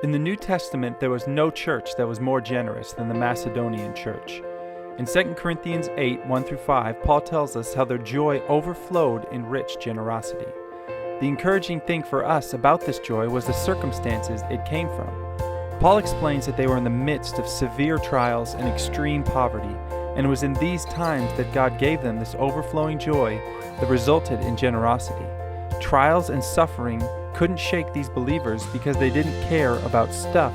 In the New Testament, there was no church that was more generous than the Macedonian church. In 2 Corinthians 8, 1-5, Paul tells us how their joy overflowed in rich generosity. The encouraging thing for us about this joy was the circumstances it came from. Paul explains that they were in the midst of severe trials and extreme poverty, and it was in these times that God gave them this overflowing joy that resulted in generosity. Trials and suffering couldn't shake these believers because they didn't care about stuff.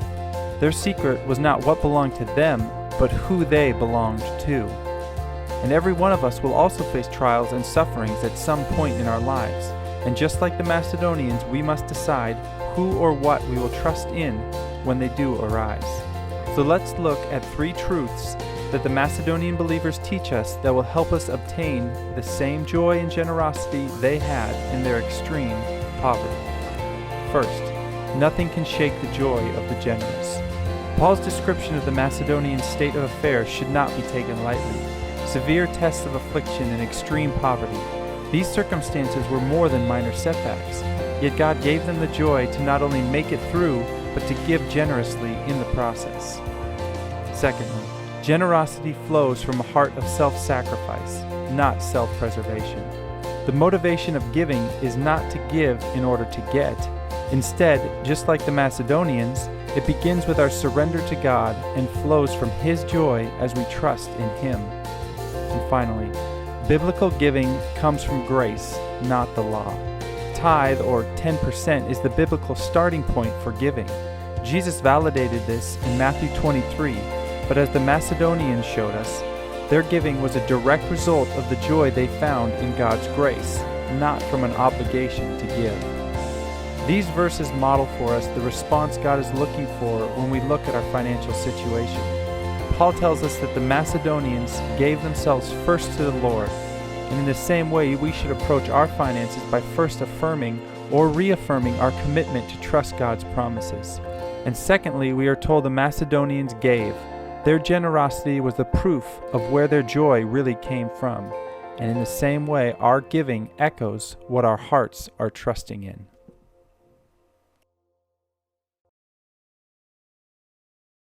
Their secret was not what belonged to them, but who they belonged to. And every one of us will also face trials and sufferings at some point in our lives. And just like the Macedonians, we must decide who or what we will trust in when they do arise. So let's look at 3 truths that the Macedonian believers teach us that will help us obtain the same joy and generosity they had in their extreme poverty. First, nothing can shake the joy of the generous. Paul's description of the Macedonian state of affairs should not be taken lightly. Severe tests of affliction and extreme poverty. These circumstances were more than minor setbacks, yet God gave them the joy to not only make it through, but to give generously in the process. Secondly, generosity flows from a heart of self-sacrifice, not self-preservation. The motivation of giving is not to give in order to get. Instead, just like the Macedonians, it begins with our surrender to God and flows from His joy as we trust in Him. And finally, biblical giving comes from grace, not the law. Tithe, or 10%, is the biblical starting point for giving. Jesus validated this in Matthew 23, but as the Macedonians showed us, their giving was a direct result of the joy they found in God's grace, not from an obligation to give. These verses model for us the response God is looking for when we look at our financial situation. Paul tells us that the Macedonians gave themselves first to the Lord, and in the same way we should approach our finances by first affirming or reaffirming our commitment to trust God's promises. And secondly, we are told the Macedonians gave. Their generosity was the proof of where their joy really came from. And in the same way, our giving echoes what our hearts are trusting in.